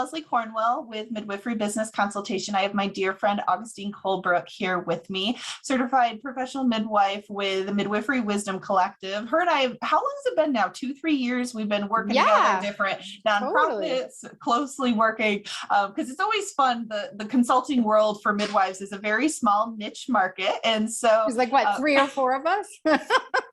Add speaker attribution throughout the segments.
Speaker 1: Leslie Cornwell with Midwifery Business Consultation. I have my dear friend Augustine Colebrook here with me, certified professional midwife with the Midwifery Wisdom Collective. Her and I, how long has it been now? 2-3 years. We've been working together, different nonprofits, closely working, because it's always fun. The consulting world for midwives is a very small niche market. And so
Speaker 2: it's like what, 3 or 4 of us?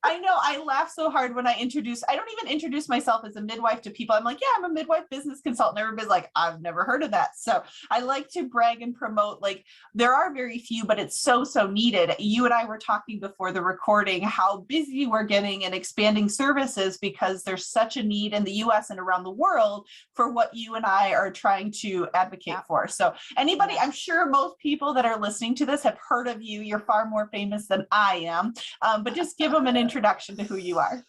Speaker 1: I know, I laugh so hard when I don't even introduce myself as a midwife to people. I'm like, yeah, I'm a midwife business consultant. Everybody's like, I've never heard of that. So I like to brag and promote, like, there are very few, but it's so needed. You and I were talking before the recording, how busy we're getting and expanding services because there's such a need in the US and around the world for what you and I are trying to advocate for. So anybody, I'm sure most people that are listening to this have heard of you. You're far more famous than I am, but just give them an introduction to who you are.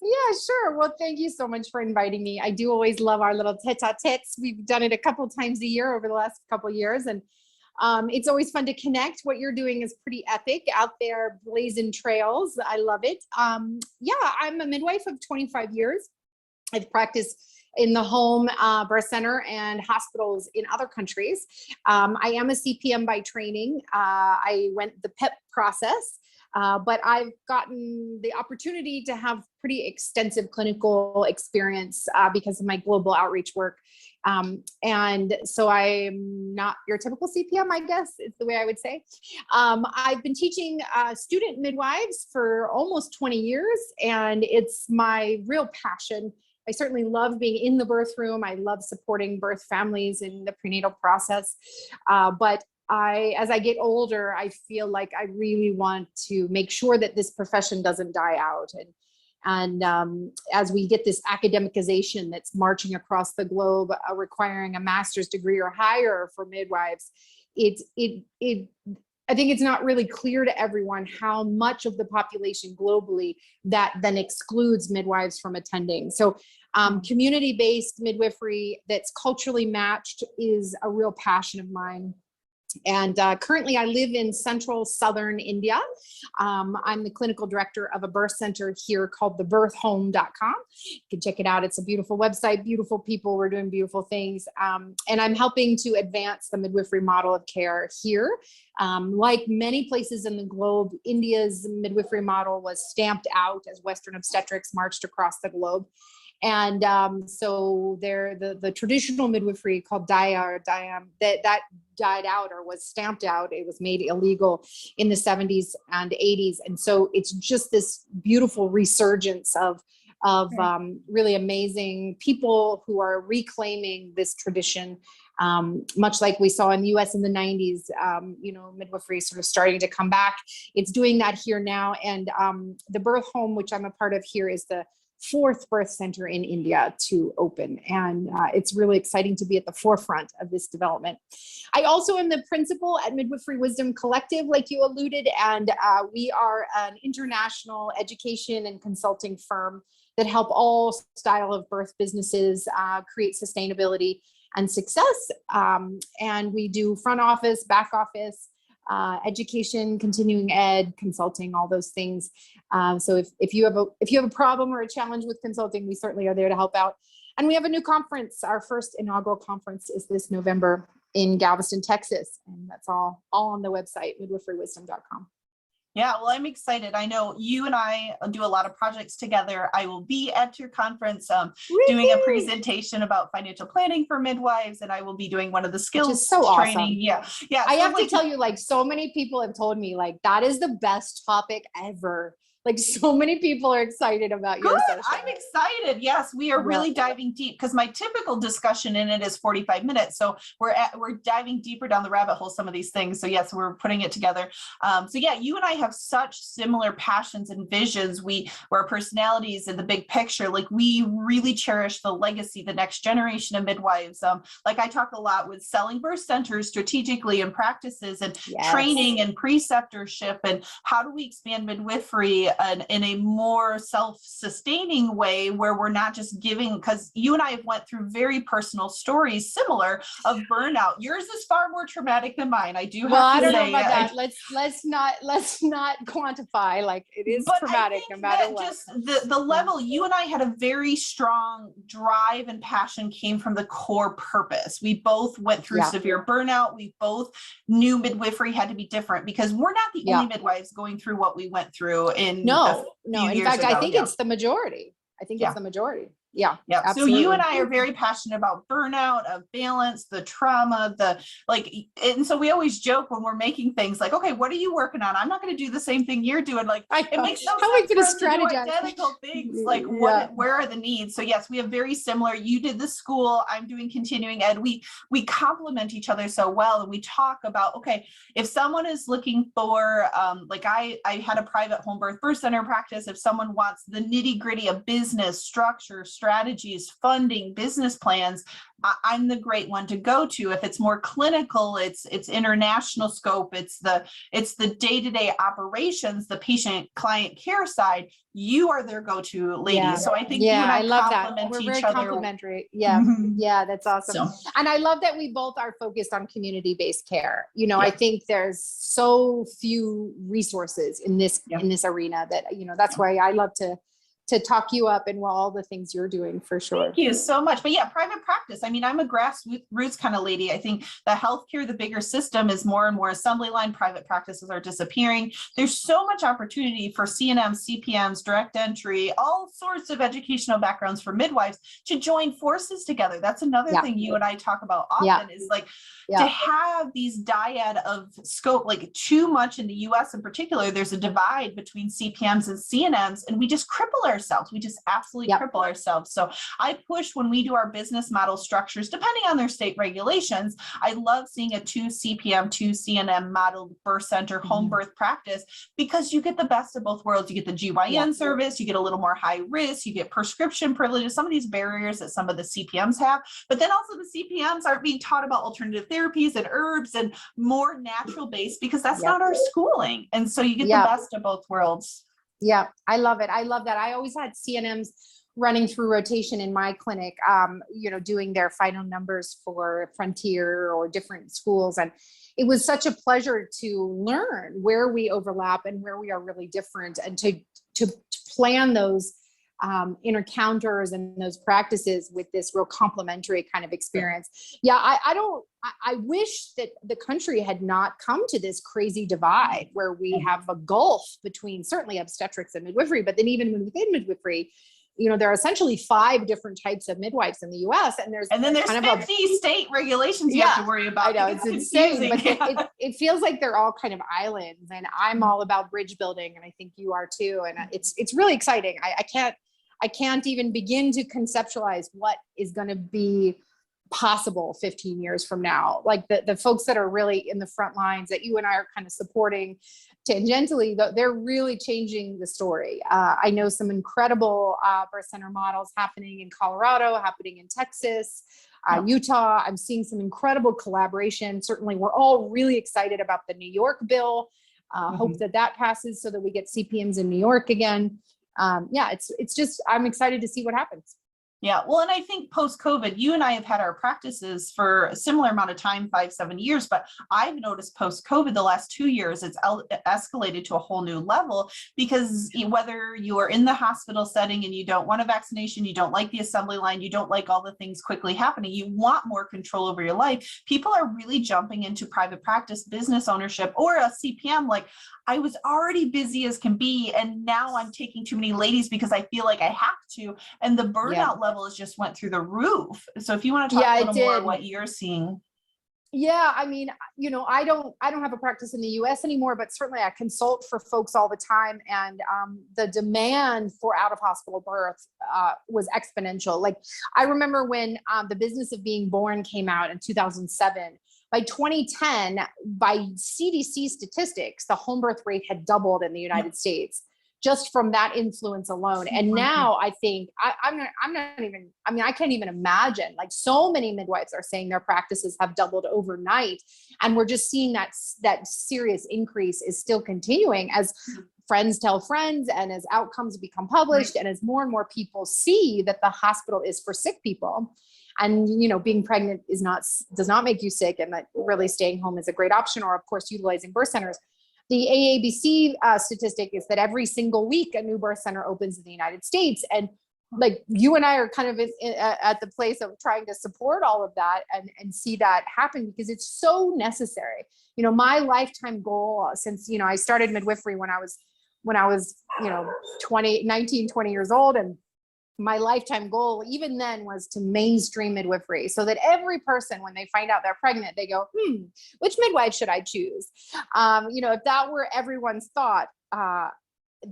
Speaker 2: Yeah, sure. Well, thank you so much for inviting me. I do always love our little tete-a-tetes. We've done it a couple times a year over the last couple of years, and it's always fun to connect. What you're doing is pretty epic, out there blazing trails. I love it. Yeah, I'm a midwife of 25 years. I've practiced in the home, birth center, and hospitals in other countries. I am a CPM by training. I went the PEP process. But I've gotten the opportunity to have pretty extensive clinical experience because of my global outreach work. And so I'm not your typical CPM, I guess is the way I would say. I've been teaching student midwives for almost 20 years, and it's my real passion. I certainly love being in the birth room. I love supporting birth families in the prenatal process. But as I get older, I feel like I really want to make sure that this profession doesn't die out. And as we get this academicization that's marching across the globe, requiring a master's degree or higher for midwives, I think it's not really clear to everyone how much of the population globally that then excludes midwives from attending. So community-based midwifery that's culturally matched is a real passion of mine. And currently I live in central southern India. I'm the clinical director of a birth center here called thebirthhome.com. You can check it out. It's a beautiful website, beautiful people. We're doing beautiful things. And I'm helping to advance the midwifery model of care here. Like many places in the globe, India's midwifery model was stamped out as Western obstetrics marched across the globe. And so the traditional midwifery called Daya or Dayam, that died out or was stamped out. It was made illegal in the 70s and 80s. And so it's just this beautiful resurgence of really amazing people who are reclaiming this tradition, much like we saw in the US in the 90s, midwifery sort of starting to come back. It's doing that here now. And the birth home, which I'm a part of here, is the 4th birth center in India to open. And it's really exciting to be at the forefront of this development. I also am the principal at Midwifery Wisdom Collective, like you alluded, and we are an international education and consulting firm that help all style of birth businesses create sustainability and success. And we do front office, back office, education, continuing ed, consulting, all those things. So if you have a problem or a challenge with consulting, we certainly are there to help out. And we have a new conference. Our first inaugural conference is this November in Galveston, Texas. And that's all on the website, midwiferywisdom.com.
Speaker 1: Yeah, well, I'm excited. I know you and I do a lot of projects together. I will be at your conference doing a presentation about financial planning for midwives, and I will be doing one of the skills training. Awesome. Yeah.
Speaker 2: I have to tell you, like, so many people have told me, like, that is the best topic ever. Like, so many people are excited about your session.
Speaker 1: I'm excited. Yes, we are really diving deep because my typical discussion in it is 45 minutes. So we're diving deeper down the rabbit hole, some of these things. So yes, we're putting it together. So yeah, you and I have such similar passions and visions. Our personalities in the big picture, like we really cherish the legacy, the next generation of midwives. Like I talk a lot with selling birth centers strategically and practices and training and preceptorship and how do we expand midwifery in a more self-sustaining way, where we're not just giving, because you and I have went through very personal stories similar of burnout. Yours is far more traumatic than mine. I do have to say.
Speaker 2: I don't know about that. Let's not quantify. Like, it is traumatic no matter what.
Speaker 1: Just the level, you and I had a very strong drive and passion came from the core purpose. We both went through severe burnout. We both knew midwifery had to be different, because we're not the only midwives going through what we went through in
Speaker 2: in fact, I think it's the majority. It's the majority. Yeah.
Speaker 1: So you and I are very passionate about burnout, of balance, the trauma, and so we always joke when we're making things like, okay, what are you working on? I'm not going to do the same thing you're doing. Like, it makes no sense for us to do identical things. Like, where are the needs? So yes, we have very similar. You did the school, I'm doing continuing ed. We complement each other so well, and we talk about, okay, if someone is looking for, I had a private home birth center practice. If someone wants the nitty gritty of business structure, strategies, funding, business plans, I'm the great one to go to. If it's more clinical, it's international scope, it's the day-to-day operations, the patient client care side, you are their go-to lady. So I think you and I
Speaker 2: love that. We're very
Speaker 1: other.
Speaker 2: Complementary. That's awesome. And I love that we both are focused on community-based care. I think there's so few resources in this arena that, that's why I love to talk you up and all the things you're doing, for sure.
Speaker 1: Thank you so much. But private practice. I mean, I'm a grassroots kind of lady. I think the healthcare, the bigger system, is more and more assembly line. Private practices are disappearing. There's so much opportunity for CNMs, CPMs, direct entry, all sorts of educational backgrounds for midwives to join forces together. That's another thing you and I talk about often is to have these dyad of scope, like too much in the US in particular, there's a divide between CPMs and CNMs, and we just cripple ourselves. We just absolutely cripple ourselves. So I push when we do our business model structures, depending on their state regulations, I love seeing a 2 CPM, 2 CNM modeled birth center home birth practice, because you get the best of both worlds. You get the GYN service, you get a little more high risk, you get prescription privileges, some of these barriers that some of the CPMs have, but then also the CPMs aren't being taught about alternative therapies and herbs and more natural based, because that's not our schooling. And so you get the best of both worlds.
Speaker 2: Yeah, I love it. I love that. I always had CNMs running through rotation in my clinic, doing their final numbers for Frontier or different schools. And it was such a pleasure to learn where we overlap and where we are really different, and to plan those encounters and those practices with this real complementary kind of experience. I wish that the country had not come to this crazy divide where we have a gulf between certainly obstetrics and midwifery, but then even within midwifery, there are essentially 5 different types of midwives in the US, and there's
Speaker 1: kind 50 state regulations you have to worry about.
Speaker 2: I know, it's insane, but it feels like they're all kind of islands, and I'm all about bridge building, and I think you are too. And it's really exciting. I can't even begin to conceptualize what is going to be possible 15 years from now. Like the folks that are really in the front lines that you and I are kind of supporting tangentially, they're really changing the story. I know some incredible birth center models happening in Colorado, happening in Texas, Utah. I'm seeing some incredible collaboration. Certainly, we're all really excited about the New York bill. Hope that passes so that we get CPMs in New York again. It's just, I'm excited to see what happens.
Speaker 1: Yeah, well, and I think post-COVID, you and I have had our practices for a similar amount of time, 5-7 years, but I've noticed post-COVID, the last 2 years, it's escalated to a whole new level, because whether you are in the hospital setting and you don't want a vaccination, you don't like the assembly line, you don't like all the things quickly happening, you want more control over your life, people are really jumping into private practice, business ownership, or a CPM. Like, I was already busy as can be, and now I'm taking too many ladies because I feel like I have to, and the burnout levels just went through the roof. So if you want to talk a little more what you're seeing.
Speaker 2: Yeah, I mean, I don't have a practice in the US anymore, but certainly I consult for folks all the time, and the demand for out of hospital birth was exponential. Like, I remember when The Business of Being Born came out in 2007. By 2010, by CDC statistics, the home birth rate had doubled in the United States just from that influence alone. And now I think I can't even imagine, like, so many midwives are saying their practices have doubled overnight. And we're just seeing that serious increase is still continuing as friends tell friends, and as outcomes become published, and as more and more people see that the hospital is for sick people, and being pregnant does not make you sick, and that really staying home is a great option, or of course utilizing birth centers. The AABC statistic is that every single week a new birth center opens in the United States, and like you and I are kind of at the place of trying to support all of that and see that happen, because it's so necessary. My lifetime goal since, I started midwifery when I was 19, 20 years old. And my lifetime goal even then was to mainstream midwifery, so that every person, when they find out they're pregnant, they go, which midwife should I choose? If that were everyone's thought,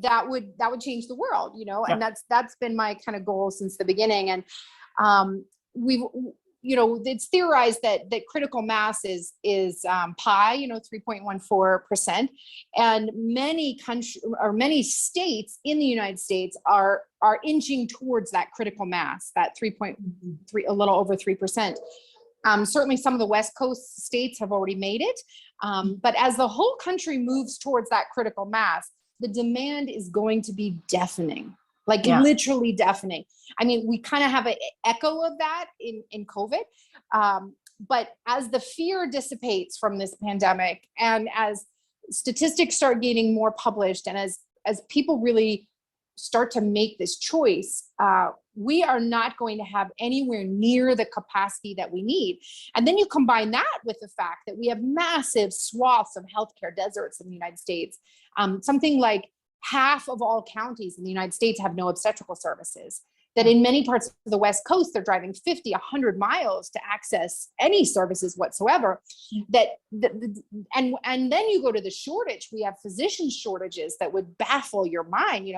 Speaker 2: that would change the world, and that's been my kind of goal since the beginning. And it's theorized that critical mass is pi, 3.14%, and many states in the United States are inching towards that critical mass, that 3.3, a little over 3%. Certainly some of the West Coast states have already made it, but as the whole country moves towards that critical mass, the demand is going to be deafening, literally deafening. I mean, we kind of have an echo of that in COVID. But as the fear dissipates from this pandemic, and as statistics start getting more published, and as people really start to make this choice, we are not going to have anywhere near the capacity that we need. And then you combine that with the fact that we have massive swaths of healthcare deserts in the United States. Something like half of all counties in the United States have no obstetrical services. That in many parts of the West Coast, they're driving 50, 100 miles to access any services whatsoever. And then you go to the shortage. We have physician shortages that would baffle your mind.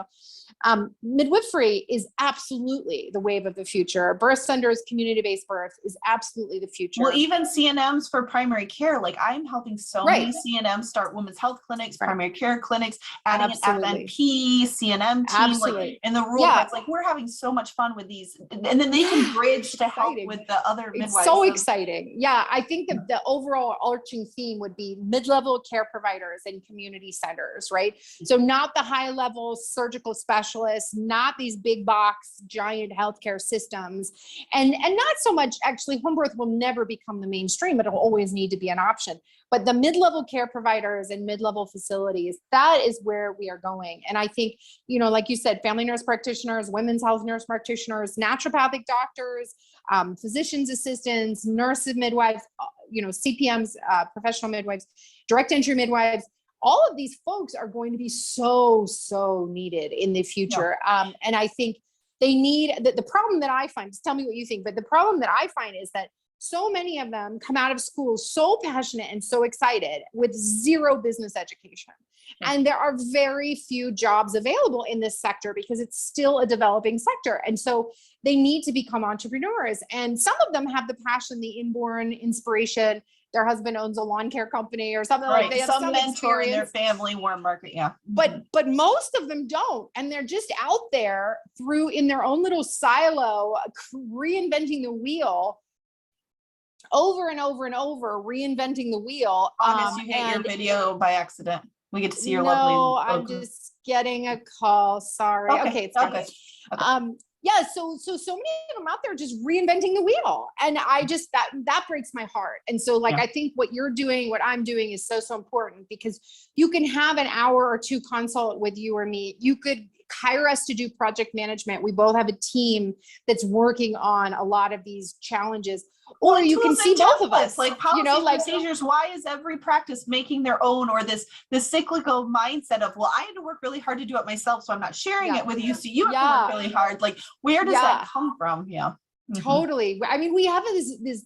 Speaker 2: Midwifery is absolutely the wave of the future. Birth centers, community-based birth is absolutely the future.
Speaker 1: Well, even CNMs for primary care, like I'm helping so many CNMs start women's health clinics, primary care clinics, adding an FNP, CNM team, like in the rural parts. Like we're having so much fun with these, and then they can bridge to help with the other midwives.
Speaker 2: It's so exciting. Yeah, I think the overall arching theme would be mid-level care providers and community centers, right? So not the high-level surgical specialists, not these big box giant healthcare systems, and not so much, actually, home birth will never become the mainstream. It'll always need to be an option. But the mid-level care providers and mid-level facilities, that is where we are going. And I think, like you said, family nurse practitioners, women's health nurse practitioners, naturopathic doctors, physician's assistants, nurses, midwives, CPMs, professional midwives, direct entry midwives, all of these folks are going to be so needed in the future. And I think they need, the problem that I find, just tell me what you think, but the problem that I find is that so many of them come out of school so passionate and so excited with zero business education. And there are very few jobs available in this sector because it's still a developing sector. And so they need to become entrepreneurs. And some of them have the passion, the inborn inspiration. Their husband owns a lawn care company or something like that. They have some mentor in their
Speaker 1: family, warm market. Yeah.
Speaker 2: But most of them don't. And they're just out there in their own little silo, reinventing the wheel over and over and over, reinventing the wheel.
Speaker 1: Honest, you get your video by accident. We get to see your lovely.
Speaker 2: No, I'm just getting a call. Sorry. Okay, it's fine. Okay. Yeah, so many of them out there just reinventing the wheel, and I just that breaks my heart. And so, I think what you're doing, what I'm doing, is so important, because you can have an hour or two consult with you or me. You could hire us to do project management. We both have a team that's working on a lot of these challenges. Or you can see both of us,
Speaker 1: like policies, procedures. Why is every practice making their own, or this cyclical mindset of, well, I had to work really hard to do it myself, so I'm not sharing it with you, so you have to work really hard. Like, where does that come from? Yeah.
Speaker 2: Totally. I mean, we have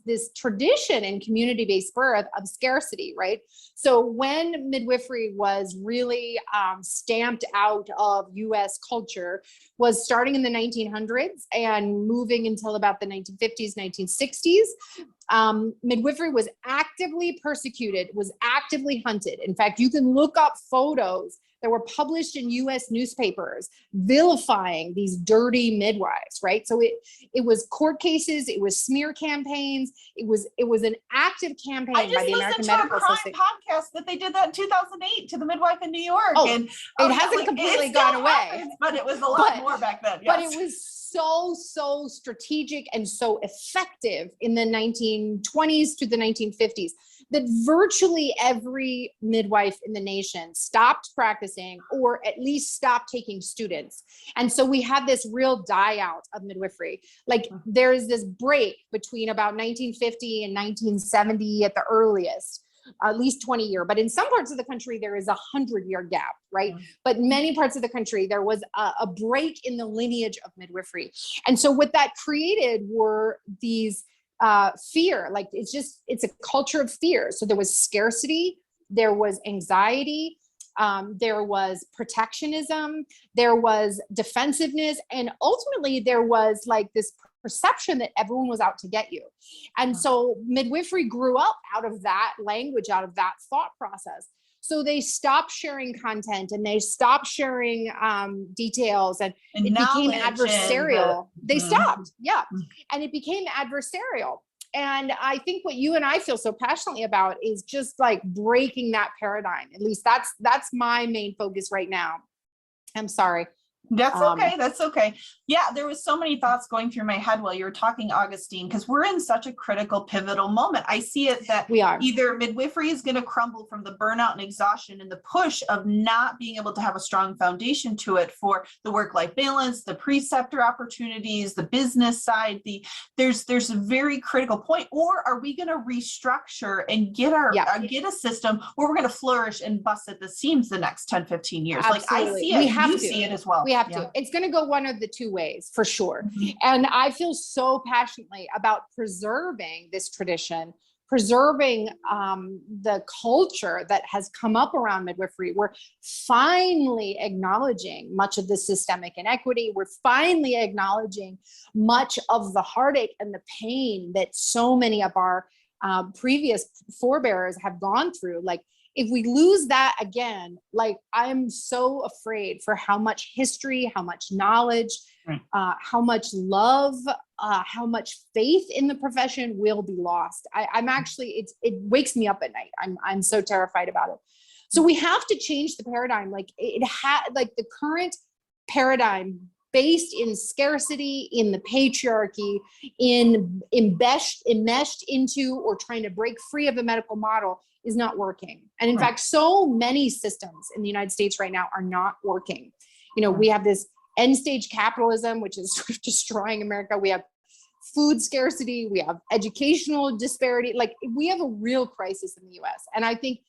Speaker 2: this tradition in community-based birth of scarcity, right? So when midwifery was really stamped out of US culture, was starting in the 1900s and moving until about the 1950s, 1960s. Midwifery was actively persecuted, was actively hunted. In fact, you can look up photos that were published in US newspapers vilifying these dirty midwives, right? So it was court cases, it was smear campaigns, it was an active campaign
Speaker 1: I just
Speaker 2: by the American Medical Association.
Speaker 1: podcast that they did that in 2008 to the midwife in New York.
Speaker 2: Oh,
Speaker 1: and
Speaker 2: it hasn't completely gone away.
Speaker 1: Happens, but it was a lot more back then. Yes.
Speaker 2: But it was so strategic and so effective in the 1920s to the 1950s that virtually every midwife in the nation stopped practicing, or at least stopped taking students. And so we had this real die out of midwifery. Like there's this break between about 1950 and 1970 at the earliest, at least 20 year, but in some parts of the country, there is 100-year gap, right? But in many parts of the country, there was a break in the lineage of midwifery. And so what that created were these fear, like it's a culture of fear. So there was scarcity, there was anxiety, there was protectionism, there was defensiveness, and ultimately there was like this perception that everyone was out to get you. And so midwifery grew up out of that language, out of that thought process. So they stopped sharing content and they stopped sharing details, and it became adversarial. They stopped. Yeah. And it became adversarial. And I think what you and I feel so passionately about is just like breaking that paradigm. At least that's my main focus right now. I'm sorry.
Speaker 1: That's okay. That's okay. Yeah, there was so many thoughts going through my head while you were talking, Augustine, because we're in such a critical, pivotal moment. I see it that
Speaker 2: we are.
Speaker 1: Either midwifery is going to crumble from the burnout and exhaustion and the push of not being able to have a strong foundation to it for the work-life balance, the preceptor opportunities, the business side. There's a very critical point. Or are we going to restructure and get get a system where we're going to flourish and bust at the seams the next 10, 15 years?
Speaker 2: Absolutely.
Speaker 1: Like I see it, you see it as well.
Speaker 2: We have to. It's going to go one of the two ways for sure. And I feel so passionately about preserving this tradition, preserving the culture that has come up around midwifery. We're finally acknowledging much of the systemic inequity. We're finally acknowledging much of the heartache and the pain that so many of our previous forebears have gone through. Like, if we lose that again, like I'm so afraid for how much history, how much knowledge, how much love, how much faith in the profession will be lost. I'm actually, it wakes me up at night. I'm so terrified about it. So we have to change the paradigm. Like like the current paradigm based in scarcity, in the patriarchy, in enmeshed into or trying to break free of the medical model is not working. And in fact, so many systems in the United States right now are not working. You know, we have this end stage capitalism, which is destroying America. We have food scarcity, we have educational disparity. Like we have a real crisis in the US. And I think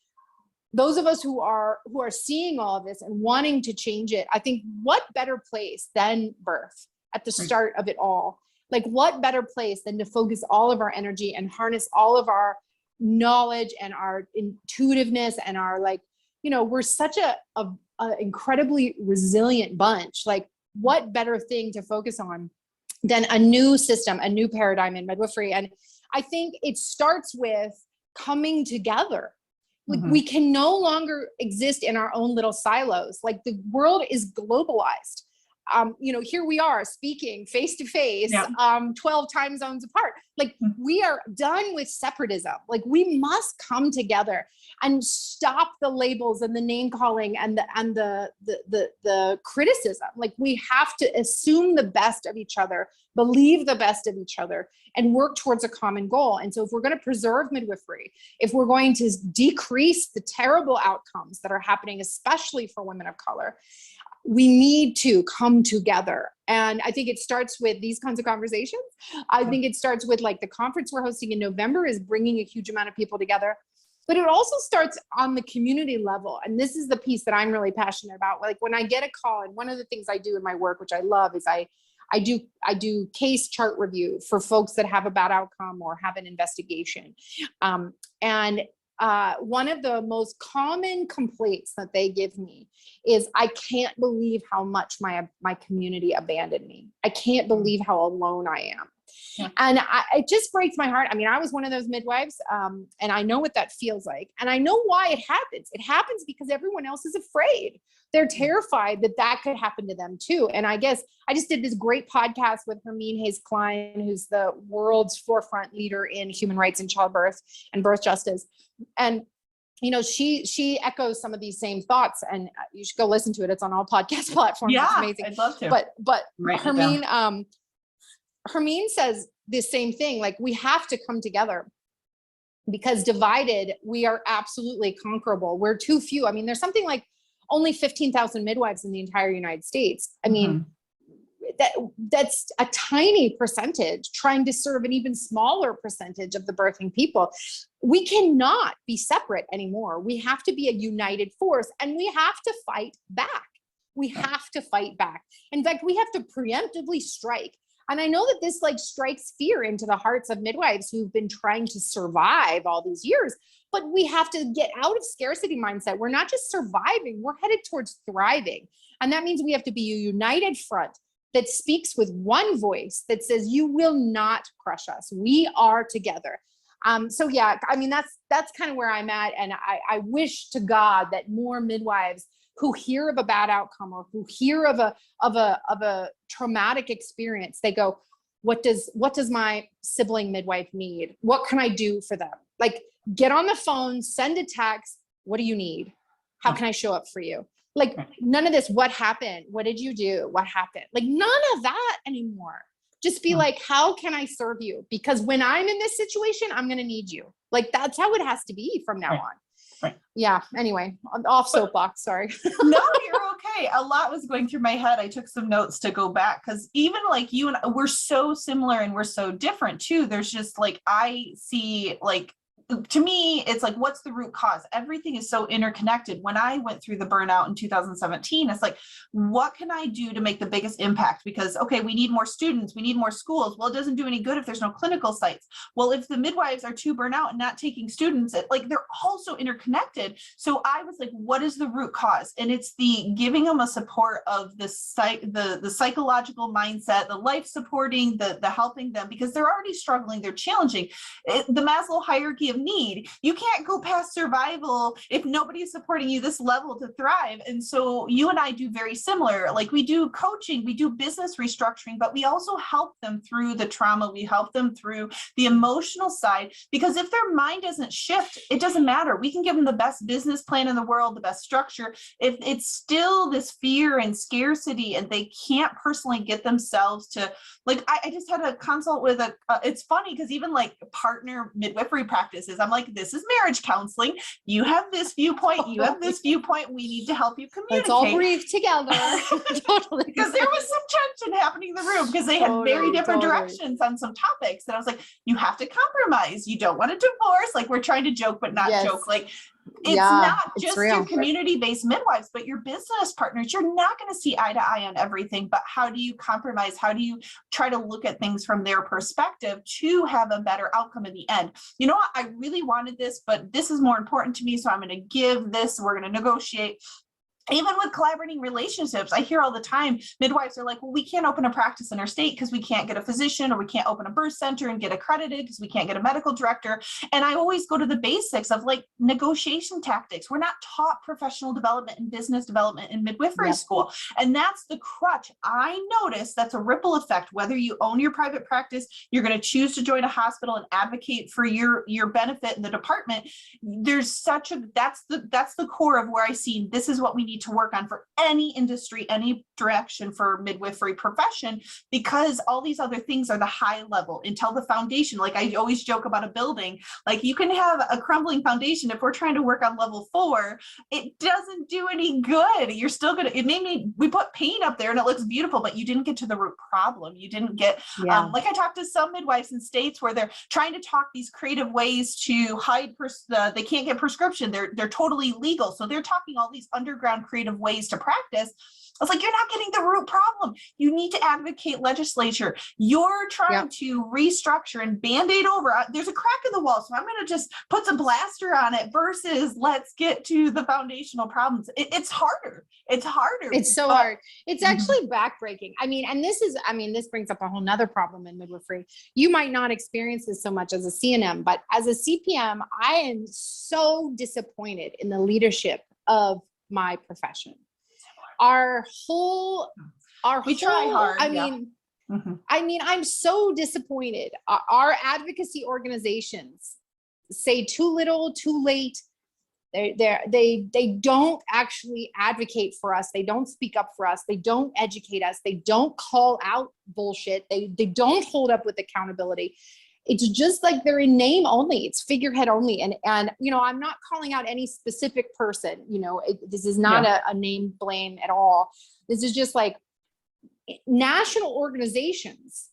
Speaker 2: those of us who are seeing all of this and wanting to change it, I think what better place than birth at the start of it all? Like what better place than to focus all of our energy and harness all of our knowledge and our intuitiveness and our, like, you know, we're such a incredibly resilient bunch. Like what better thing to focus on than a new system, a new paradigm in midwifery? And I think it starts with coming together. We can no longer exist in our own little silos. Like the world is globalized. You know, here we are speaking face to face, 12 time zones apart. Like we are done with separatism. Like we must come together and stop the labels and the name calling and the criticism. Like we have to assume the best of each other, believe the best of each other, and work towards a common goal. And so if we're going to preserve midwifery, if we're going to decrease the terrible outcomes that are happening, especially for women of color, we need to come together. And I think it starts with these kinds of conversations. I think it starts with like the conference we're hosting in November is bringing a huge amount of people together, but it also starts on the community level. And this is the piece that I'm really passionate about. Like when I get a call, and one of the things I do in my work, which I love, is I do case chart review for folks that have a bad outcome or have an investigation. One of the most common complaints that they give me is, I can't believe how much my community abandoned me. I can't believe how alone I am.
Speaker 1: Yeah.
Speaker 2: And it just breaks my heart. I mean, I was one of those midwives, and I know what that feels like. And I know why it happens. It happens because everyone else is afraid. They're terrified that that could happen to them too. And I guess I just did this great podcast with Hermine Hayes-Klein, who's the world's forefront leader in human rights and childbirth and birth justice. And she echoes some of these same thoughts, and you should go listen to it. It's on all podcast platforms.
Speaker 1: Yeah,
Speaker 2: it's amazing.
Speaker 1: I'd love to.
Speaker 2: But Hermine says the same thing. Like, we have to come together, because divided, we are absolutely conquerable. We're too few. I mean, there's something like only 15,000 midwives in the entire United States. I mean, that's a tiny percentage trying to serve an even smaller percentage of the birthing people. We cannot be separate anymore. We have to be a united force, and we have to fight back. We have to fight back. In fact, we have to preemptively strike. And I know that this strikes fear into the hearts of midwives who've been trying to survive all these years, but we have to get out of scarcity mindset. We're not just surviving, we're headed towards thriving. And that means we have to be a united front that speaks with one voice that says, you will not crush us. We are together. So yeah, I mean, that's kind of where I'm at. And I wish to God that more midwives who hear of a bad outcome, or who hear of a traumatic experience, they go, what does my sibling midwife need? What can I do for them? Like, get on the phone, send a text. What do you need? How can I show up for you? Like, none of this, what happened? What did you do? What happened? Like, none of that anymore. Just be like, how can I serve you? Because when I'm in this situation, I'm going to need you. Like, that's how it has to be from now on.
Speaker 1: Right.
Speaker 2: Yeah. Anyway, off soapbox. Sorry.
Speaker 1: No, you're okay. A lot was going through my head. I took some notes to go back, because even like you and I, we're so similar and we're so different too. There's just I see to me, it's like, what's the root cause? Everything is so interconnected. When I went through the burnout in 2017, it's like, what can I do to make the biggest impact? Because, okay, we need more students, we need more schools. Well, it doesn't do any good if there's no clinical sites. Well, if the midwives are too burnt out and not taking students, they're also interconnected. So I was like, what is the root cause? And it's the giving them a support of the psychological mindset, the life supporting, the helping them, because they're already struggling, they're challenging. The Maslow hierarchy of need, you can't go past survival if nobody is supporting you this level to thrive. And so you and I do very similar. Like, we do coaching, we do business restructuring, but we also help them through the trauma. We help them through the emotional side, because if their mind doesn't shift, it doesn't matter. We can give them the best business plan in the world, the best structure. If it's still this fear and scarcity, and they can't personally get themselves to, I just had a consult with it's funny, because even partner midwifery practices, I'm like, this is marriage counseling. You have this viewpoint, you have this viewpoint. We need to help you communicate.
Speaker 2: Let's all breathe together. Totally.
Speaker 1: Because there was some tension happening in the room, because they had very different directions on some topics. And I was like, you have to compromise. You don't want a divorce. We're trying to joke, but not joke. It's not just your community-based midwives, but your business partners. You're not going to see eye to eye on everything, but how do you compromise? How do you try to look at things from their perspective to have a better outcome in the end? You know what? I really wanted this, but this is more important to me. So I'm going to give this, we're going to negotiate. Even with collaborating relationships, I hear all the time, midwives are like, well, we can't open a practice in our state because we can't get a physician, or we can't open a birth center and get accredited because we can't get a medical director. And I always go to the basics of negotiation tactics. We're not taught professional development and business development in midwifery school. And that's the crutch. I notice that's a ripple effect. Whether you own your private practice, you're going to choose to join a hospital and advocate for your benefit in the department. There's that's the core of where I see this is what we need to work on for any industry, any direction for midwifery profession, because all these other things are the high level until the foundation. I always joke about a building, you can have a crumbling foundation. If we're trying to work on level 4, it doesn't do any good. You're still gonna, we put paint up there and it looks beautiful, but you didn't get to the root problem. You didn't get, I talked to some midwives in states where they're trying to talk these creative ways to hide, they can't get prescription. They're totally legal. So they're talking all these underground on creative ways to practice. I was like, you're not getting the root problem. You need to advocate legislature. You're trying to restructure and Band-Aid over. There's a crack in the wall, so I'm going to just put some plaster on it versus let's get to the foundational problems. It's harder. It's harder.
Speaker 2: It's so hard. It's actually backbreaking. I mean, and this brings up a whole nother problem in midwifery. You might not experience this so much as a CNM, but as a CPM, I am so disappointed in the leadership of my profession. We try hard. I mean, I'm so disappointed. Our advocacy organizations say too little, too late. They don't actually advocate for us. They don't speak up for us. They don't educate us. They don't call out bullshit. They don't hold up with accountability. It's just like they're in name only. It's figurehead only. And I'm not calling out any specific person. This is not a name blame at all. This is just like national organizations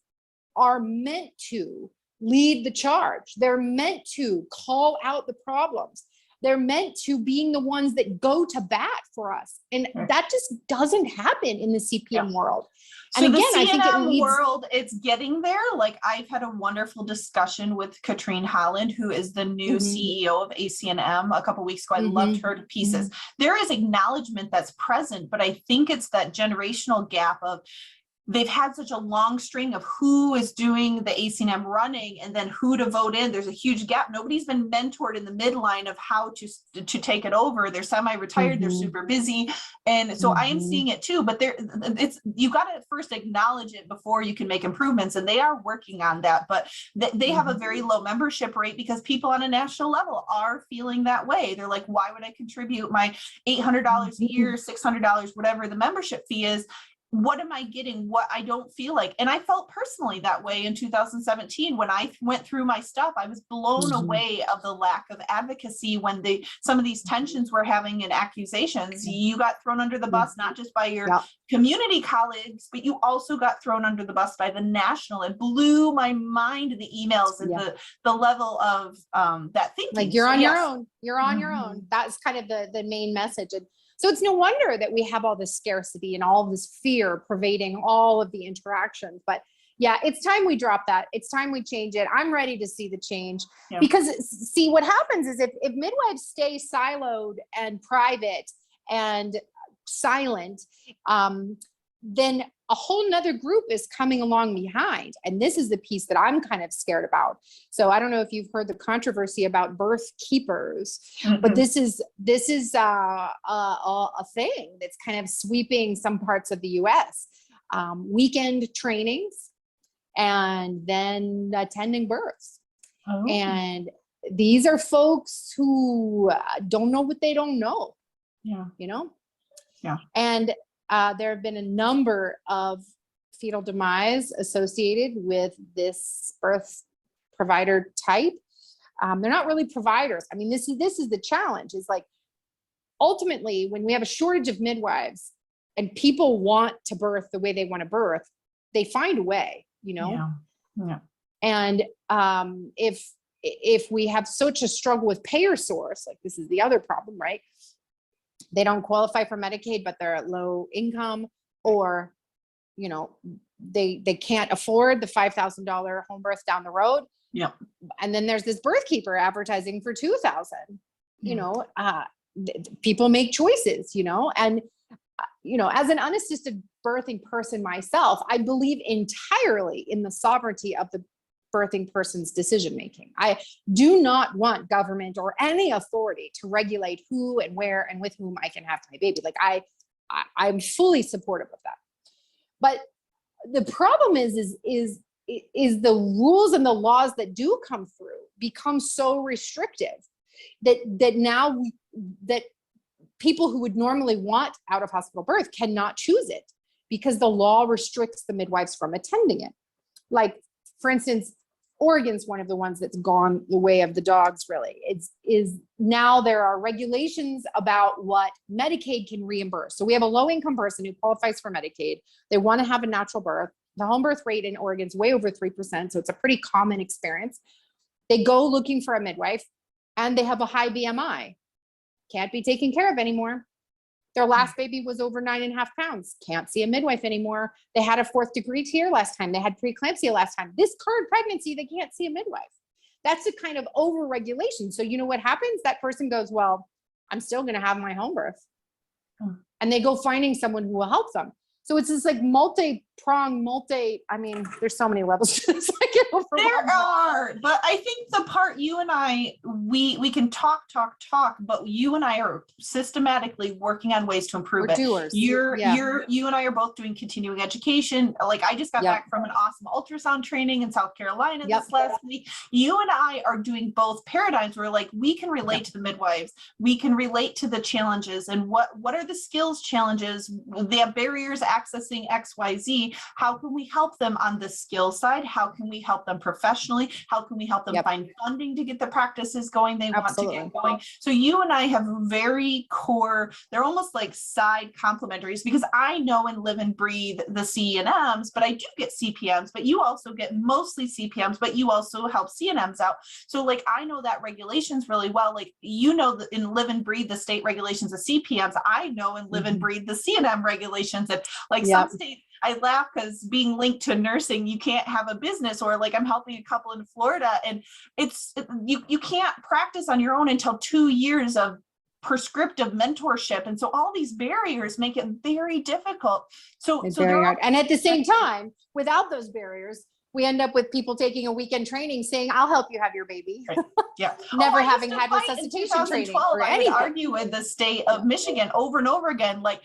Speaker 2: are meant to lead the charge. They're meant to call out the problems. They're meant to being the ones that go to bat for us. And that just doesn't happen in the CPM world. And
Speaker 1: so
Speaker 2: again,
Speaker 1: the CNM
Speaker 2: I think
Speaker 1: world, it's getting there. Like I've had a wonderful discussion with Katrine Holland, who is the new CEO of ACNM a couple of weeks ago. I loved her to pieces. There is acknowledgement that's present, but I think it's that generational gap of they've had such a long string of who is doing the ACNM running and then who to vote in. There's a huge gap. Nobody's been mentored in the midline of how to take it over. They're semi-retired, they're super busy. And so I am seeing it too, but you got to first acknowledge it before you can make improvements. And they are working on that, but they have a very low membership rate because people on a national level are feeling that way. They're like, why would I contribute my $800 a year, $600, whatever the membership fee is? What am I getting? What I don't feel like. And I felt personally that way in 2017 when I went through my stuff. I was blown away of the lack of advocacy when some of these tensions we're having and accusations. You got thrown under the bus, not just by your community colleagues, but you also got thrown under the bus by the national. It blew my mind, the emails and the level of that thinking.
Speaker 2: Like you're on your own. You're on your own. That's kind of the main message. And so it's no wonder that we have all this scarcity and all this fear pervading all of the interactions. But yeah, it's time we drop that. It's time we change it. I'm ready to see the change because see what happens is if midwives stay siloed and private and silent, then a whole nother group is coming along behind. And this is the piece that I'm kind of scared about. So I don't know if you've heard the controversy about birth keepers, but this is a thing that's kind of sweeping some parts of the US. Weekend trainings and then attending births. And these are folks who don't know what they don't know. And there have been a number of fetal demise associated with this birth provider type. They're not really providers. I mean, this is the challenge is like, ultimately, when we have a shortage of midwives and people want to birth the way they want to birth, they find a way, And if we have such a struggle with payer source, like this is the other problem, right? They don't qualify for Medicaid, but they're at low income, or, they can't afford the $5,000 home birth down the road. And then there's this birth keeper advertising for $2,000. People make choices, and, as an unassisted birthing person myself, I believe entirely in the sovereignty of the birthing person's decision-making. I do not want government or any authority to regulate who and where and with whom I can have my baby. Like I'm fully supportive of that. But the problem is the rules and the laws that do come through become so restrictive that people who would normally want out of hospital birth cannot choose it because the law restricts the midwives from attending it. Like, for instance, Oregon's one of the ones that's gone the way of the dogs, really. Is now there are regulations about what Medicaid can reimburse. So we have a low-income person who qualifies for Medicaid. They want to have a natural birth. The home birth rate in Oregon is way over 3%, so it's a pretty common experience. They go looking for a midwife, and they have a high BMI. Can't be taken care of anymore. Their last baby was over 9.5 pounds. Can't see a midwife anymore. They had a 4th degree tear last time. They had preeclampsia last time. This current pregnancy, they can't see a midwife. That's a kind of over-regulation. So you know what happens? That person goes, well, I'm still going to have my home birth. And they go finding someone who will help them. So it's this like multi-pronged, I mean, there's so many levels to this. I get overwhelmed.
Speaker 1: There are, but I think the part you and I, we can talk, but you and I are systematically working on ways to improve
Speaker 2: We're
Speaker 1: it.
Speaker 2: doers.
Speaker 1: You and I are both doing continuing education. Like I just got back from an awesome ultrasound training in South Carolina this last week. You and I are doing both paradigms where like we can relate to the midwives, we can relate to the challenges, and what are the skills challenges? They have barriers accessing XYZ. How can we help them on the skill side? How can we help them professionally? How can we help them find funding to get the practices going they want to get going? So you and I have very core, they're almost like side complementaries, because I know and live and breathe the CNMs, but I do get CPMs, but you also get mostly CPMs, but you also help CNMs out. So like, I know that regulations really well. Like, you know, that in live and breathe the state regulations of CPMs, I know and live and breathe the CNM regulations. And like some states, I laugh because being linked to nursing, you can't have a business, or like I'm helping a couple in Florida, and you can't practice on your own until 2 years of prescriptive mentorship. And so all these barriers make it very difficult. So
Speaker 2: very hard. And at the same time, without those barriers, we end up with people taking a weekend training saying, I'll help you have your baby.
Speaker 1: Right. Yeah.
Speaker 2: Never having had resuscitation training or anything.
Speaker 1: I would argue with the state of Michigan over and over again, like,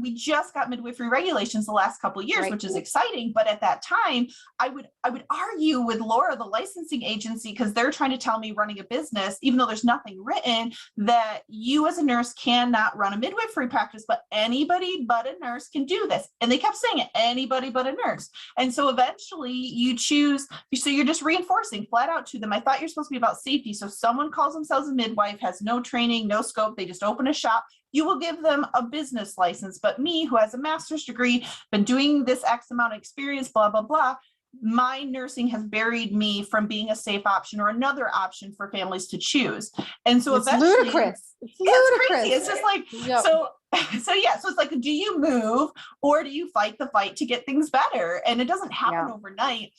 Speaker 1: we just got midwifery regulations the last couple of years, which is exciting. But at that time, I would argue with Laura, the licensing agency, because they're trying to tell me running a business, even though there's nothing written, that you as a nurse cannot run a midwifery practice, but anybody but a nurse can do this. And they kept saying it, anybody but a nurse. And so eventually you choose, so you're just reinforcing flat out to them. I thought you're supposed to be about safety. So someone calls themselves a midwife, has no training, no scope, they just open a shop. You will give them a business license. But me, who has a master's degree, been doing this X amount of experience, blah, blah, blah, my nursing has buried me from being a safe option or another option for families to choose. And so
Speaker 2: it's
Speaker 1: eventually,
Speaker 2: ludicrous.
Speaker 1: It's crazy. It's just like, so it's like, do you move or do you fight the fight to get things better? And it doesn't happen overnight.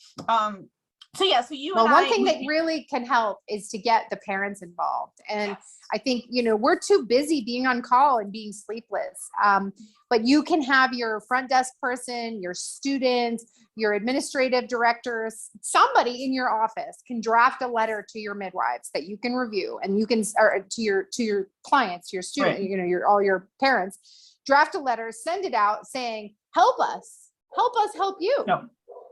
Speaker 1: So you and
Speaker 2: one thing that really can help is to get the parents involved. And I think, we're too busy being on call and being sleepless. But you can have your front desk person, your students, your administrative directors, somebody in your office can draft a letter to your midwives that you can review, and you can, or to your clients, your student, all your parents, draft a letter, send it out saying, help us help you.
Speaker 1: No.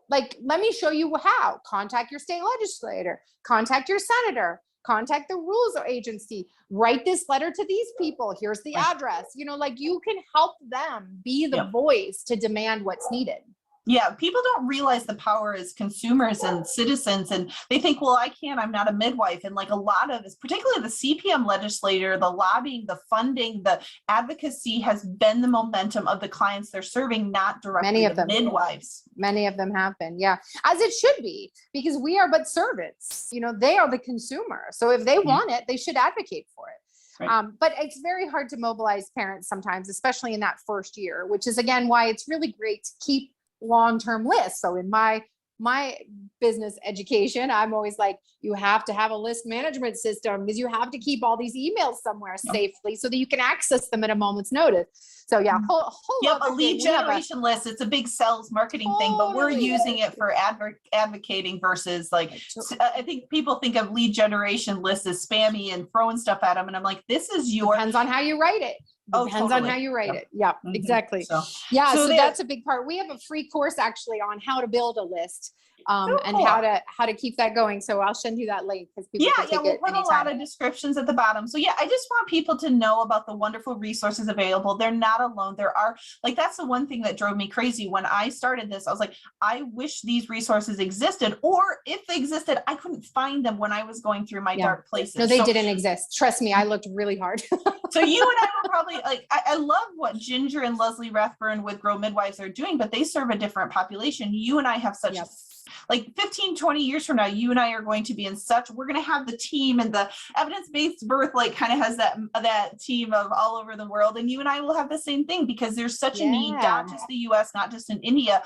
Speaker 2: Like, let me show you how. Contact your state legislator, contact your senator, contact the rules agency, write this letter to these people. Here's the address. Like, you can help them be the voice to demand what's needed.
Speaker 1: Yeah, people don't realize the power as consumers and citizens, and they think, well, I'm not a midwife. And like a lot of this, particularly the CPM legislator, the lobbying, the funding, the advocacy has been the momentum of the clients they're serving, not directly the midwives.
Speaker 2: Many of them have been, as it should be, because we are but servants. They are the consumer. So if they want it, they should advocate for it. Right. But it's very hard to mobilize parents sometimes, especially in that first year, which is, again, why it's really great to keep long-term lists. So in my business education, I'm always like, you have to have a list management system, because you have to keep all these emails somewhere safely so that you can access them at a moment's notice. So
Speaker 1: a lead generation list. It's a big sales marketing thing, but we're using it for advocating versus like, I think people think of lead generation lists as spammy and throwing stuff at them. And I'm like, this is
Speaker 2: depends on how you write it. Depends on how you write it. Yeah, exactly. So that's a big part. We have a free course actually on how to build a list. And how to keep that going. So I'll send you that link because people can take
Speaker 1: we'll
Speaker 2: it
Speaker 1: put
Speaker 2: anytime.
Speaker 1: A lot of descriptions at the bottom. So I just want people to know about the wonderful resources available. They're not alone. There are, like, that's the one thing that drove me crazy when I started this. I was like, I wish these resources existed, or if they existed, I couldn't find them when I was going through my dark places.
Speaker 2: No, they didn't exist. Trust me, I looked really hard.
Speaker 1: So you and I were probably like, I love what Ginger and Leslie Rathburn with Grow Midwives are doing, but they serve a different population. You and I have such like 15, 20 years from now, you and I are going to be in such, we're going to have the team, and the evidence-based birth like kind of has that team of all over the world. And you and I will have the same thing, because there's such a need, not just the US, not just in India.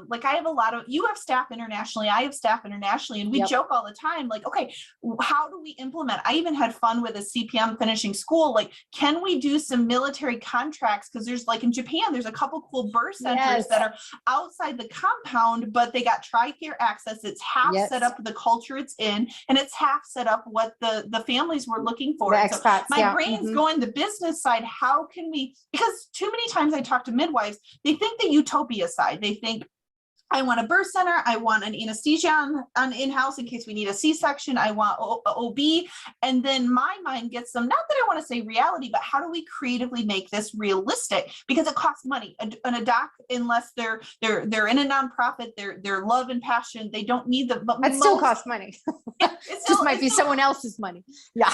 Speaker 1: Like I have you have staff internationally, I have staff internationally, and we joke all the time, like, okay, how do we implement? I even had fun with a CPM finishing school. Like, can we do some military contracts? Because there's like in Japan, there's a couple cool birth centers that are outside the compound, but they got TRICARE access. It's half set up the culture it's in, and it's half set up what the families were looking for.
Speaker 2: The expats,
Speaker 1: my brain's going the business side. How can we, because too many times I talk to midwives, they think the utopia side. They think, I want a birth center. I want an anesthesia on in-house in case we need a C-section. I want OB. And then my mind gets them, not that I want to say reality, but how do we creatively make this realistic? Because it costs money. A doc, unless they're in a nonprofit, their love and passion, they don't need the, but
Speaker 2: it still costs money. It just might be someone else's money. Yeah.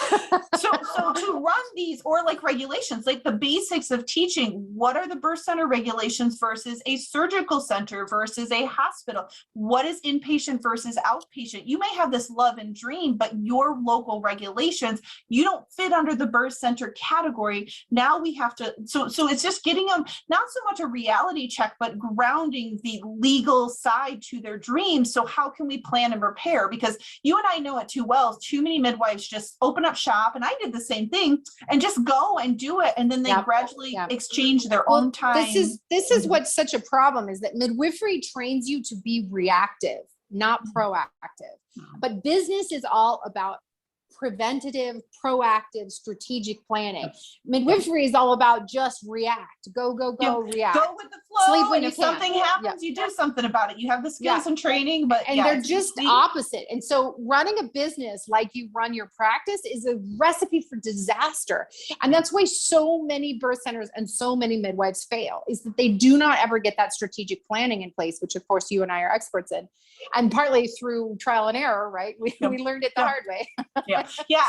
Speaker 1: So to run these, or like regulations, like the basics of teaching, what are the birth center regulations versus a surgical center versus a hospital? What is inpatient versus outpatient? You may have this love and dream, but your local regulations, you don't fit under the birth center category. Now we have to, so it's just getting them, not so much a reality check, but grounding the legal side to their dreams. So how can we plan and prepare? Because you and I know it too well. Too many midwives just open up shop, and I did the same thing, and just go and do it, and then they gradually exchange their own time.
Speaker 2: This is what's such a problem, is that midwifery trains you to be reactive, not proactive. But business is all about preventative, proactive, strategic planning. Midwifery is all about just react, go, react.
Speaker 1: Go with the flow.
Speaker 2: Sleep when
Speaker 1: and
Speaker 2: you
Speaker 1: if
Speaker 2: can.
Speaker 1: something happens, you do something about it. You have the skills and training, but
Speaker 2: they're just opposite. And so running a business like you run your practice is a recipe for disaster. And that's why so many birth centers and so many midwives fail, is that they do not ever get that strategic planning in place, which of course you and I are experts in, and partly through trial and error, right? We learned it the hard way.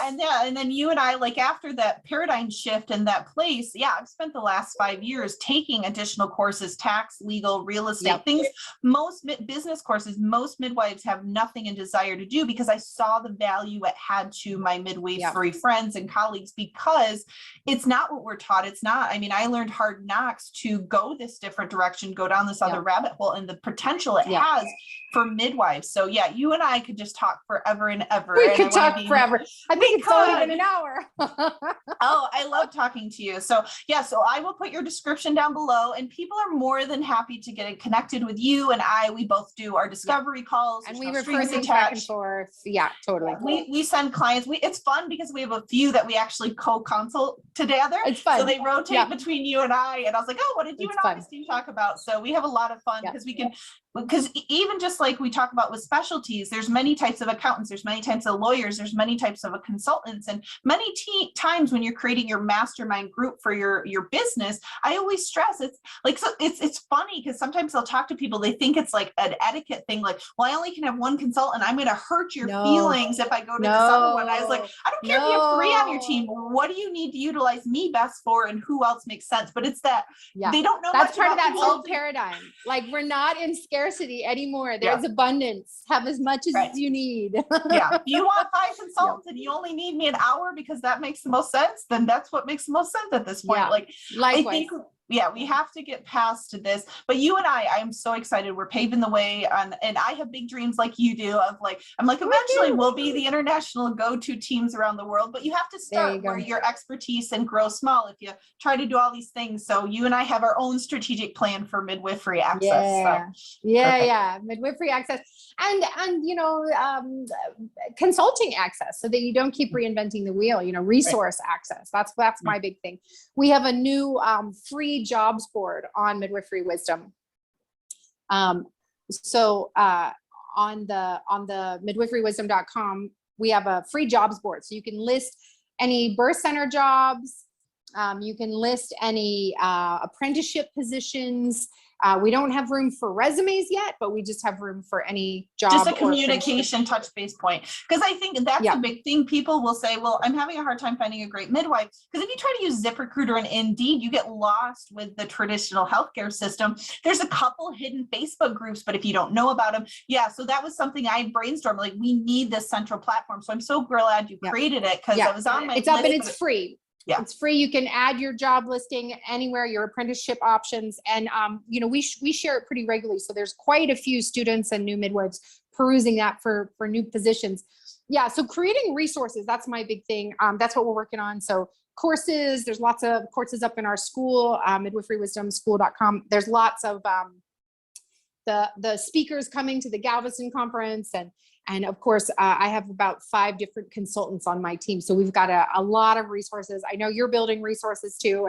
Speaker 1: And then you and I, like after that paradigm shift in that place, I've spent the last 5 years taking additional courses, tax, legal, real estate, things, most business courses, most midwives have nothing and desire to do, because I saw the value it had to my midwifery friends and colleagues, because it's not what we're taught. It's not, I mean, I learned hard knocks to go this different direction, go down this other rabbit hole, and the potential it has for midwives. So you and I could just talk forever and ever.
Speaker 2: We could talk forever. I think it's only been an hour.
Speaker 1: Oh, I love talking to you. So so I will put your description down below, and people are more than happy to get connected with you and I. We both do our discovery calls,
Speaker 2: and we refer things back and forth. Yeah, totally.
Speaker 1: We send clients. It's fun because we have a few that we actually co-consult together.
Speaker 2: It's fun.
Speaker 1: So they rotate between you and I. And I was like, oh, what did you and Augustine talk about? So we have a lot of fun because we can. Because even just like we talk about with specialties, there's many types of accountants, there's many types of lawyers, there's many types of consultants, and many times when you're creating your mastermind group for your business, I always stress it's like, so it's funny because sometimes I'll talk to people, they think it's like an etiquette thing, like, well, I only can have one consultant, I'm going to hurt your feelings if I go to this other one. I was like, I don't care if you have 3 on your team. What do you need to utilize me best for, and who else makes sense? But it's that they don't know.
Speaker 2: That's part of that old paradigm. Like, we're not in scarcity anymore. There's abundance. Have as much as you need.
Speaker 1: You want 5 consultants and you only need me an hour because that makes the most sense, then that's what makes the most sense at this point. Like,
Speaker 2: likewise.
Speaker 1: I think we have to get past this. But you and I'm so excited. We're paving the way on, and I have big dreams like you do of like, I'm like, eventually we'll be the international go-to teams around the world, but you have to start where your expertise and grow small if you try to do all these things. So you and I have our own strategic plan for midwifery access.
Speaker 2: Midwifery access and consulting access, so that you don't keep reinventing the wheel, resource access. That's my big thing. We have a new free jobs board on Midwifery Wisdom. So on the midwiferywisdom.com, we have a free jobs board. So you can list any birth center jobs, You can list any apprenticeship positions. We don't have room for resumes yet, but we just have room for any job.
Speaker 1: Just a
Speaker 2: or
Speaker 1: communication touch base point. Because I think that's a big thing. People will say, well, I'm having a hard time finding a great midwife. Because if you try to use ZipRecruiter and Indeed, you get lost with the traditional healthcare system. There's a couple hidden Facebook groups, but if you don't know about them, so that was something I brainstormed. Like, we need this central platform. So I'm so glad you created it, because I was on my
Speaker 2: list. It's up and it's free.
Speaker 1: Yeah.
Speaker 2: It's free. You can add your job listing anywhere, your apprenticeship options. And, we share it pretty regularly. So there's quite a few students and new midwives perusing that for new positions. Yeah. So creating resources, that's my big thing. That's what we're working on. So courses, there's lots of courses up in our school, midwiferywisdomschool.com. There's lots of the speakers coming to the Galveston conference, and of course, I have about 5 different consultants on my team. So we've got a lot of resources. I know you're building resources too.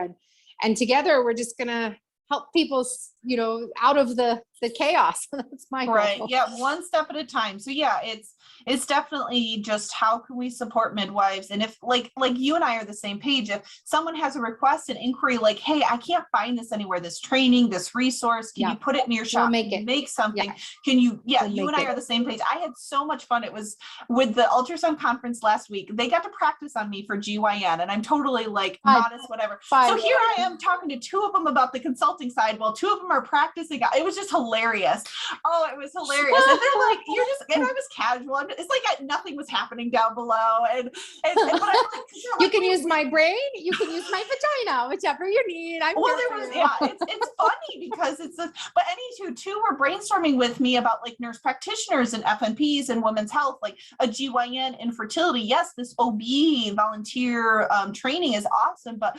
Speaker 2: And together we're just going to help people, out of the chaos. That's my goal.
Speaker 1: Right. Yeah. One step at a time. So it's definitely just, how can we support midwives? And if like you and I are the same page, if someone has a request, an inquiry, like, hey, I can't find this anywhere, this training, this resource, can you put it in your shop? Make something. Can you, you and I are the same page. I had so much fun. It was with the ultrasound conference last week. They got to practice on me for GYN, and I'm totally like modest, whatever. So here I am talking to 2 of them about the consulting side, while 2 of them are practicing. It was just hilarious. Oh, it was hilarious. And they're like, and I was casual. It's like nothing was happening down below. And but I'm like,
Speaker 2: you can use my brain, you can use my vagina, whichever you need.
Speaker 1: It's funny because but any two were brainstorming with me about like nurse practitioners and FNPs and women's health, like a GYN infertility. Yes, this OB volunteer training is awesome, but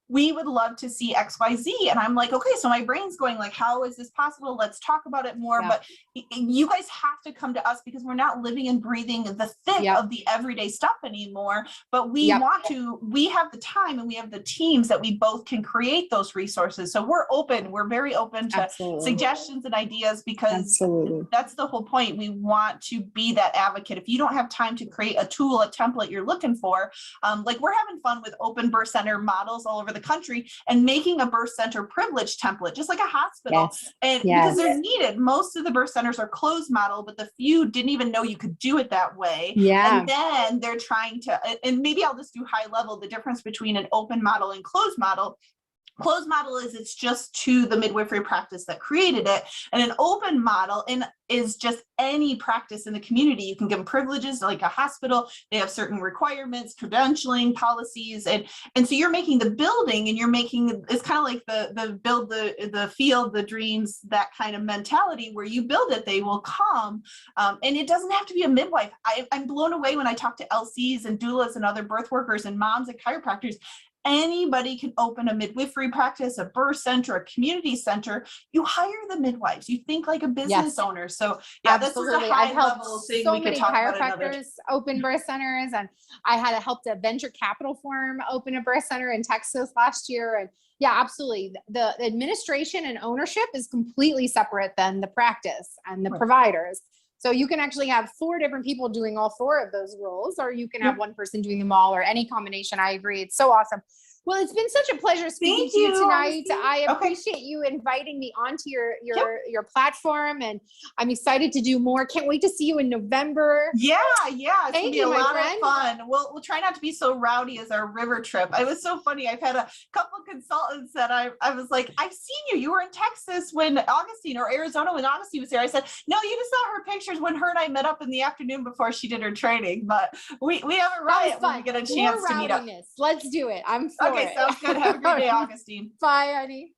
Speaker 1: we would love to see XYZ. And I'm like, okay, so my brain's going like, how is this possible? Let's talk about it more. But you guys have to come to us, because we're not living and breathing the thick of the everyday stuff anymore. But we want to, we have the time and we have the teams that we both can create those resources. So we're very open to suggestions and ideas, because that's the whole point. We want to be that advocate. If you don't have time to create a tool, a template you're looking for, like we're having fun with open birth center models all over the country and making a birth center privilege template, just like a hospital. Because they're needed. Most of the birth centers are closed model, but the few didn't even know you could do it that way. And then they're trying to, and maybe I'll just do high level, the difference between an open model and closed model. Closed model is it's just to the midwifery practice that created it, and an open model is just any practice in the community. You can give them privileges like a hospital. They have certain requirements, credentialing policies, and so you're making the building, and you're making, it's kind of like the build the field, the dreams, that kind of mentality, where you build it, they will come, and it doesn't have to be a midwife. I'm blown away when I talk to LCs and doulas and other birth workers and moms and chiropractors. Anybody can open a midwifery practice, a birth center, a community center. You hire the midwives. You think like a business owner. So this is a high level thing we could talk about.
Speaker 2: Chiropractors open birth centers, and I had helped a venture capital firm open a birth center in Texas last year. And absolutely. The administration and ownership is completely separate than the practice and the providers. So you can actually have 4 different people doing all 4 of those roles, or you can have one person doing them all, or any combination. I agree. It's so awesome. Well, it's been such a pleasure speaking to you tonight. I appreciate you inviting me onto your platform, and I'm excited to do more. Can't wait to see you in November.
Speaker 1: It's gonna be a lot of fun. We'll try not to be so rowdy as our river trip. It was so funny. I've had a couple of consultants that I was like, I've seen you. You were in Texas when Augustine, or Arizona when Augustine was here. I said, no, you just saw her pictures when her and I met up in the afternoon before she did her training. But we have a riot when we get a chance to meet up.
Speaker 2: Let's do it. I'm for it.
Speaker 1: Okay, sounds good. Have a great day, Augustine.
Speaker 2: Bye, honey.